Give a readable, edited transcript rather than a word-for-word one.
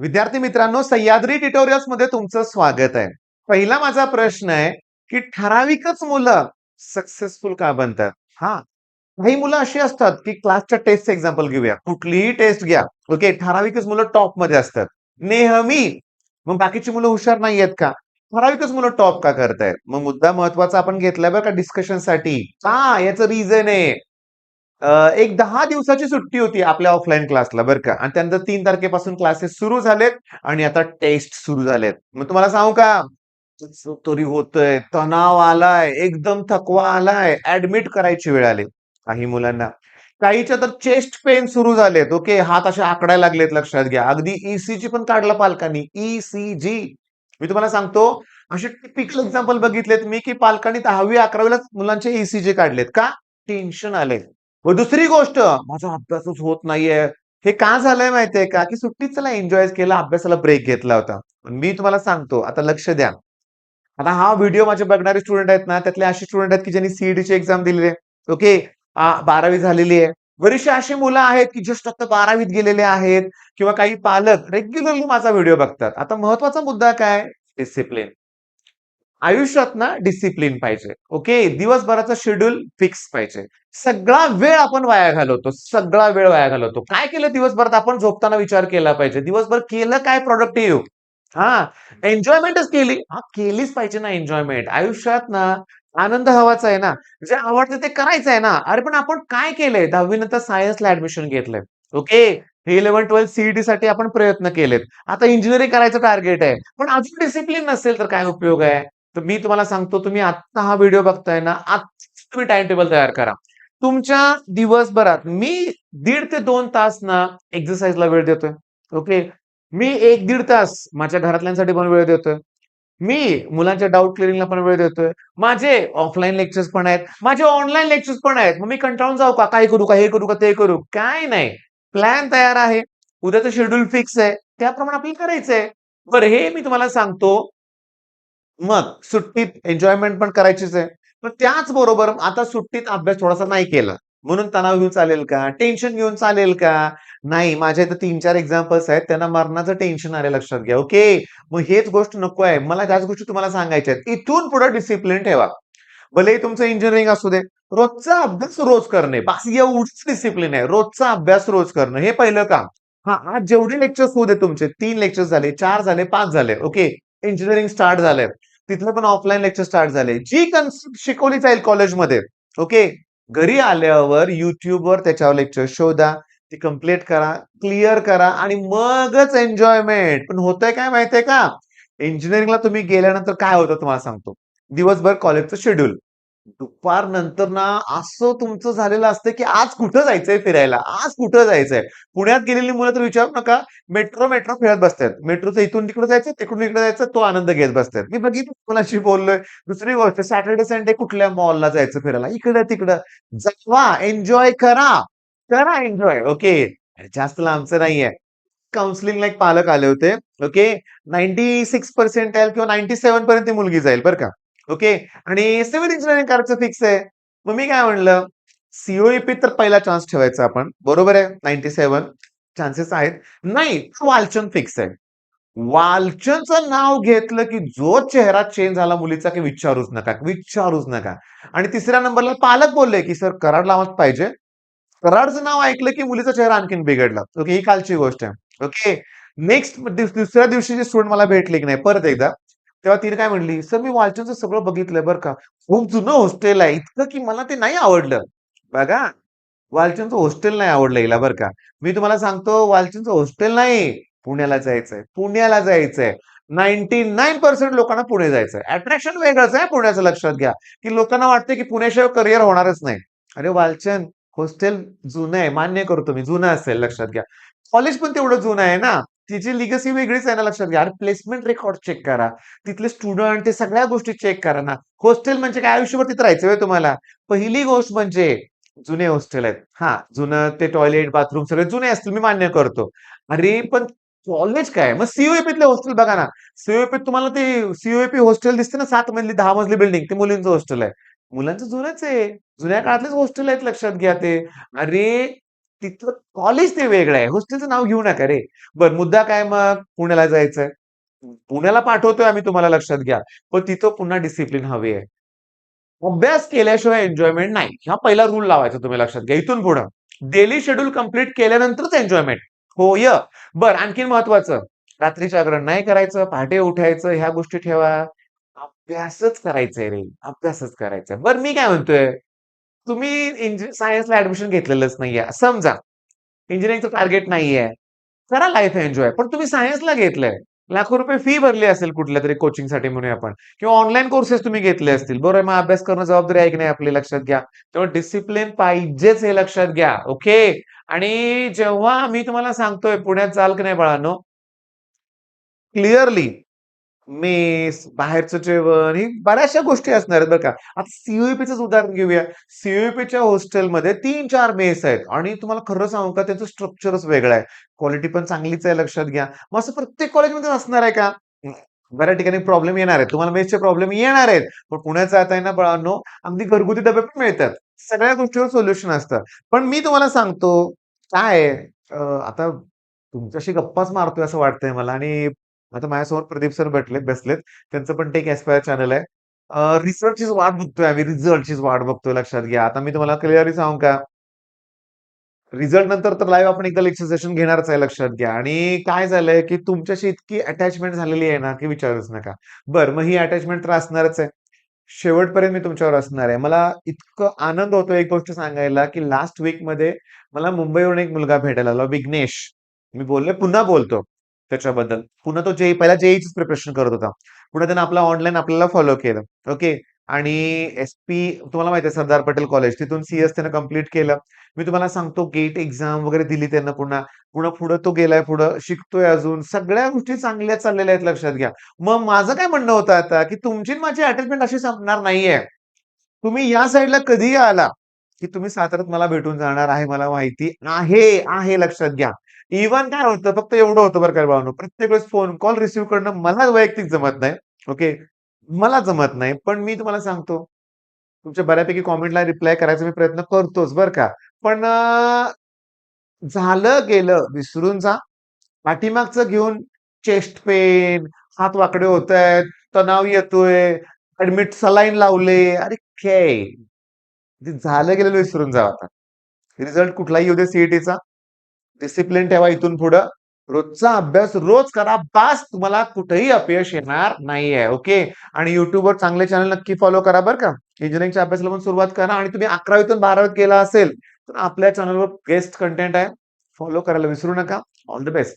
विद्यार्थी मित्रांनो, सह्याद्री ट्युटोरियल्स मध्ये तुमचं स्वागत आहे. पहिला माझा प्रश्न आहे, की ठराविकच मुलं सक्सेसफुल का बनतात? हां, काही मुलं अशी असतात, की क्लासच्या टेस्टचं एक्झाम्पल घेऊया. कुठलीही टेस्ट घ्या. ओके, ठराविकच मुलं टॉपमध्ये असतात. नेहमी. मग बाकीची मुलं हुशार नाहीयेत का? ठराविकच मुलं टॉप का करतायत? मग मुद्दा महत्वाचा आपण घेतलाय बरं का डिस्कशनसाठी. का? याचं रिझन आहे. एक 10 दिवसाची सुट्टी होती आपल्या ऑफलाईन क्लासला बरं का आणि त्यानंतर 3 तारखेपासून क्लासेस सुरू झालेत आणि आता टेस्ट सुरू झालेत. मग तुम्हाला सांगू का? कसं तरी होतंय, तणाव आलाय, एकदम थकवा आलाय, ॲडमिट करायची वेळ आली काही मुलांना. काहीच्या तर चेस्ट पेन सुरू झालेत. ओके, हात असे आकडायला लागलेत लक्षात घ्या. अगदी ईसीजी पण काढला पालकांनी. ईसीजी. मी तुम्हाला सांगतो, असे टिपिकल एक्झाम्पल बघितलेत मी, की पालकांनी 10वी 11वी मुलांचे ईसीजी काढलेत. का? टेन्शन आलंय. व दुसरी गोष्ट, माझा अभ्यासच होत नाहीये. हे का झालंय माहितीये का? की सुट्टीत चला एन्जॉय केला, अभ्यासाला ब्रेक घेतला होता. पण मी तुम्हाला सांगतो, आता लक्ष द्या. आता हा व्हिडिओ माझे बघणारे स्टुडंट आहेत ना, त्यातले असे स्टुडंट आहेत, की ज्यांनी सीईटीची एक्झाम दिलेली आहे. ओके. 12वी झालेली आहे. बरीचशी अशी मुलं आहेत, की जस्ट आता 12वीत गेलेले आहेत किंवा काही पालक रेग्युलरली माझा व्हिडिओ बघतात. आता महत्वाचा मुद्दा काय? डिसिप्लिन. आयुष्यात ना डिसिप्लिन पाहिजे. ओके. दिवसभराचं शेड्यूल फिक्स पाहिजे. सगळा वेळ आपण वाया घालवतो. सगळा वेळ वाया घालवतो. काय केलं दिवसभरात आपण झोपताना विचार केला पाहिजे. दिवसभर केलं काय प्रॉडक्टिव्ह? हां, एन्जॉयमेंटच केली. हां, केलीच पाहिजे ना एन्जॉयमेंट. आयुष्यात ना आनंद हवाचा आहे ना. जे आवडतं ते करायचं आहे ना. अरे पण आपण काय केलंय? 10वी नंतर सायन्सला ॲडमिशन घेतलंय. ओके. 11-12 सीईटीसाठी आपण प्रयत्न केलेत. आता इंजिनिअरिंग करायचं टार्गेट आहे. पण अजून डिसिप्लिन नसेल तर काय उपयोग आहे? तर मी तुम्हाला सांगतो तुम्ही आत्ता हा व्हिडिओ बघताय ना, आत्ताच तुम्ही टाईम टेबल तयार करा. तुमच्या दिवसभरात मी 1.5 ते 2 तास ना एक्सरसाइजला वेळ देतोय. ओके. मी 1-1.5 तास माझ्या घरातल्यांसाठी पण वेळ देतोय. मी मुलांच्या डाउट क्लिअरिंगला पण वेळ देतोय. माझे ऑफलाईन लेक्चर्स पण आहेत. माझे ऑनलाईन लेक्चर्स पण आहेत. मग मी कंटाळून जाऊ का? काय करू का? हे करू का? ते करू? काय नाही. प्लॅन तयार आहे. उद्याचं शेड्यूल फिक्स आहे. त्याप्रमाणे आपल्याला करायचंय. बरं हे मी तुम्हाला सांगतो मग सुट्टीत एन्जॉयमेंट पण करायचीच आहे. पण त्याचबरोबर आता सुट्टीत अभ्यास थोडासा नाही केला. म्हणून तणाव घेऊन चालेल का? टेन्शन घेऊन चालेल का? नाही. माझ्या इथे 3-4 एक्झाम्पल्स आहेत. त्यांना मरणाचं टेन्शन आलंय लक्षात घ्या. ओके. मग हेच गोष्ट नको आहे. मला त्याच गोष्टी तुम्हाला सांगायच्या आहेत. इथून पुढे डिसिप्लिन ठेवा. भलेही तुमचं इंजिनिअरिंग असू दे. रोजचा अभ्यास रोज करणे. बास एवढीच डिसिप्लिन आहे. रोजचा अभ्यास रोज करणं हे पहिलं काम. हां, आज जेवढे लेक्चर्स होऊ दे तुमचे 3 लेक्चर्स झाले, 4 झाले, 5 झाले. ओके. इंजिनिअरिंग स्टार्ट झालंय. तिथलं पण ऑफलाईन लेक्चर स्टार्ट झाले. जी कन्सेप्ट शिकवली जाईल कॉलेजमध्ये, ओके. घरी आल्यावर YouTubeवर त्याच्यावर लेक्चर शोधा. ती कंप्लीट करा, क्लिअर करा आणि मगच एन्जॉयमेंट. पण होतंय काय माहितीये का? इंजिनिअरिंगला तुम्ही गेल्यानंतर काय होतं तुम्हाला सांगतो. दिवसभर कॉलेजचं शेड्यूल. दुपारनंतर ना असं तुमचं झालेलं असतं, की आज कुठं जायचंय फिरायला? आज कुठं जायचंय? पुण्यात गेलेली मुलं तर विचारू नका. मेट्रो फिरत बसतात. मेट्रोचं इथून तिकडे जायचं, तिकडून इकडे जायचं, तो आनंद घेत बसतात. मी बघितलं कोणाशी बोललोय. दुसरी गोष्ट सॅटर्डे, संडे कुठल्या मॉलला जायचं फिरायला? इकडं-तिकडं. जावा, एन्जॉय करा. करा एन्जॉय. ओके. जास्त लांबचं नाहीये. काउन्सिलिंगला एक पालक आले होते. ओके. 96 पर्सेंटाइल किंवा 97 पर्यंत ती मुलगी जाईल बरं का. ओके. आणि सिव्हिल इंजिनिअरिंग करायचं फिक्स आहे. मग मी काय म्हणलं, सी तर पहिला चान्स ठेवायचा आपण. बरोबर आहे. 97 चान्सेस आहेत. नाही, वालचंद फिक्स आहे. वालचंदचं नाव घेतलं, की जो चेहरा चेंज झाला मुलीचा, की विचारूच नका, विचारूच नका. आणि तिसऱ्या नंबरला पालक बोलले, की "सर कराड लावाच पाहिजे." कराडचं नाव ऐकलं, की मुलीचा चेहरा आणखीन बिघडला. ओके, ही कालची गोष्ट आहे. ओके. नेक्स्ट दुसऱ्या दिवशी जे स्टुडंट मला भेटले, की नाही परत एकदा, तेव्हा तिने काय म्हणली, "सर मी वालचंदचं सगळं बघितलंय बरं का. खूप जुनं हॉस्टेल आहे. इतकं की मला ते नाही आवडलं." बघा, वालचंदचं हॉस्टेल नाही आवडलं हिला बरं का. मी तुम्हाला सांगतो वालचंदचं हॉस्टेल नाही, पुण्याला जायचंय. पुण्याला जायचंय. 99% लोकांना पुणे जायचंय. अट्रॅक्शन वेगळंच आहे पुण्याचं लक्षात घ्या, की लोकांना वाटतं, की पुण्याशिवाय करियर होणारच नाही. अरे वालचंद हॉस्टेल जुनं आहे. मान्य करतो मी. जुनं असेल लक्षात घ्या. कॉलेज पण तेवढं जुनं आहे ना. तिची लिगसी वेगळीच आहे ना लक्षात घ्या. अरे प्लेसमेंट रेकॉर्ड चेक करा. तिथले स्टुडंट ते सगळ्या गोष्टी चेक करा ना. हॉस्टेल म्हणजे काय आयुष्यभर तिथे राहायचं होय तुम्हाला? पहिली गोष्ट म्हणजे जुने हॉस्टेल आहेत. हां, जुनं ते टॉयलेट, बाथरूम सगळे जुने असतील मी मान्य करतो. अरे पण कॉलेज काय? मग सी-यू-ई-पीतले हॉस्टेल बघा ना. सी-यू-ई-पीत तुम्हाला ते सी-यू-ई-पी हॉस्टेल दिसते ना 7 मजली, 10 मजली बिल्डिंग ते मुलींचं हॉस्टेल आहे. मुलांचं जुनंच आहे. जुन्या काळातलेच हॉस्टेल आहेत लक्षात घ्या ते. अरे तिथलं कॉलेज ते वेगळं आहे. हॉस्टेलचं नाव घेऊ नका रे. बरं मुद्दा काय मग? पुण्याला जायचंय. पुण्याला पाठवतोय आम्ही तुम्हाला लक्षात घ्या. पण तिथं पुन्हा डिसिप्लिन हवी आहे. अभ्यास केल्याशिवाय एन्जॉयमेंट नाही. हा पहिला रूल लावायचा तुम्ही लक्षात घ्या. इथून पुढं डेली शेड्यूल कंप्लीट केल्यानंतरच एन्जॉयमेंट. होय. बरं आणखीन महत्वाचं, रात्री जागरण नाही करायचं, पहाटे उठायचं, ह्या गोष्टी ठेवा. अभ्यासच करायचंय रे, अभ्यासच करायचा. बरं मी काय म्हणतोय, तुम्ही सायन्सला ऍडमिशन घेतलेलंच नाहीये. समजा इंजिनिअरिंगचं टार्गेट नाहीये. करा लाईफ एन्जॉय. पण तुम्ही सायन्सला घेतलंय. लाखो रुपये फी भरली असेल कुठल्यातरी कोचिंगसाठी म्हणूया आपण किंवा ऑनलाईन कोर्सेस तुम्ही घेतले असतील. बरोबर आहे, मग अभ्यास करणं जबाबदारी आहे की नाही आपली लक्षात घ्या. तेव्हा डिसिप्लिन पाहिजेच हे लक्षात घ्या. ओके. आणि जेव्हा मी तुम्हाला सांगतोय पुण्यात जाल की नाही बाळांनो, क्लिअरली मेस, बाहेरचं जेवण, ही बऱ्याचशा गोष्टी असणार आहेत बरं का. आता सी-यू-ई-पीचंच उदाहरण घेऊया. सी-यू-ई-पीच्या हॉस्टेलमध्ये 3-4 मेस आहेत आणि तुम्हाला खरं सांगू का त्यांचं स्ट्रक्चरच वेगळं आहे. क्वालिटी पण चांगलीच आहे लक्षात घ्या. मग असं प्रत्येक कॉलेजमध्ये असणार आहे का? नाही. बऱ्याच ठिकाणी प्रॉब्लेम येणार आहेत. तुम्हाला मेसचे प्रॉब्लेम येणार आहेत. पण पुण्यात जाताय ना बाळांनो, अगदी घरगुती डबे पण मिळतात. सगळ्या गोष्टीवर सोल्युशन असतं. पण मी तुम्हाला सांगतो, काय आहे, आता तुमच्याशी गप्पाच मारतोय असं वाटतंय मला आणि आता माझ्यासमोर प्रदीप सर बसलेत. त्यांचं पण टेक एस्पायर चॅनल आहे. रिझल्टचीच वाट बघतोय आम्ही, रिझल्टचीच वाट बघतोय लक्षात घ्या. आता मी तुम्हाला क्लिअरली सांगू का? रिझल्ट नंतर तर लाईव्ह आपण एकदा लेक्चर सेशन घेणारच आहे लक्षात घ्या. आणि काय झालंय, की तुमच्याशी इतकी अटॅचमेंट झालेली आहे ना, की विचारूच नका. बरं मग ही अटॅचमेंट तर असणारच आहे. शेवटपर्यंत मी तुमच्यावर असणार आहे. मला इतकं आनंद होतो एक गोष्ट सांगायला, की लास्ट वीकमध्ये मला मुंबईवरून एक मुलगा भेटायला आला, विघ्नेश. मी पुन्हा बोलतो त्याच्याबद्दल. पुन्हा तो पहिला जेईचीच प्रिपरेशन करत होता. पुन्हा त्यानं आपला ऑनलाईन आपल्याला फॉलो केलं. ओके. आणि एस-पी तुम्हाला माहिती आहे सरदार पटेल कॉलेज तिथून सीएस त्यानं कंप्लीट केलं. मी तुम्हाला सांगतो गेट एक्झाम वगैरे दिली त्यानं पुन्हा. पुन्हा पुढं तो गेलाय पुढं, शिकतोय अजून. सगळ्या गोष्टी चांगल्या चाललेल्या आहेत लक्षात घ्या. मग माझं काय म्हणणं होतं आता, की तुमची आणि माझी अटॅचमेंट अशी संपणार नाहीये. तुम्ही या साइडला कधीही आला, की तुम्ही साताऱ्यात मला भेटून जाणार आहे मला माहिती आहे लक्षात घ्या. इव्हन काय होतं फक्त एवढं होतं बरं का भावानो, प्रत्येक वेळेस फोन कॉल रिसीव्ह करणं मला वैयक्तिक जमत नाही. ओके. मला जमत नाही. पण मी तुम्हाला सांगतो, तुमच्या बऱ्यापैकी कॉमेंटला रिप्लाय करायचा मी प्रयत्न करतोच बरं का. पण झालं गेलं विसरून जा. पाठीमागचं घेऊन चेस्ट पेन, हात वाकडे होतायत, तणाव येतोय, ॲडमिट सलाईन लावले. अरे काय? ते झालं गेलेलं विसरून जा आता. रिझल्ट कुठलाही येऊ दे सी डिसिप्लिन ठेवा इथून पुढं. रोजचा अभ्यास रोज करा. बास तुम्हाला कुठेही अपयश येणार नाहीये. ओके. आणि YouTubeवर चांगले चॅनल नक्की फॉलो करा बरं का. इंजिनिअरिंगच्या अभ्यासाला पण सुरुवात करा आणि तुम्ही 11वीतून 12वीत गेला असेल, तर आपल्या चॅनलवर बेस्ट कंटेंट आहे. फॉलो करायला विसरू नका. All the best.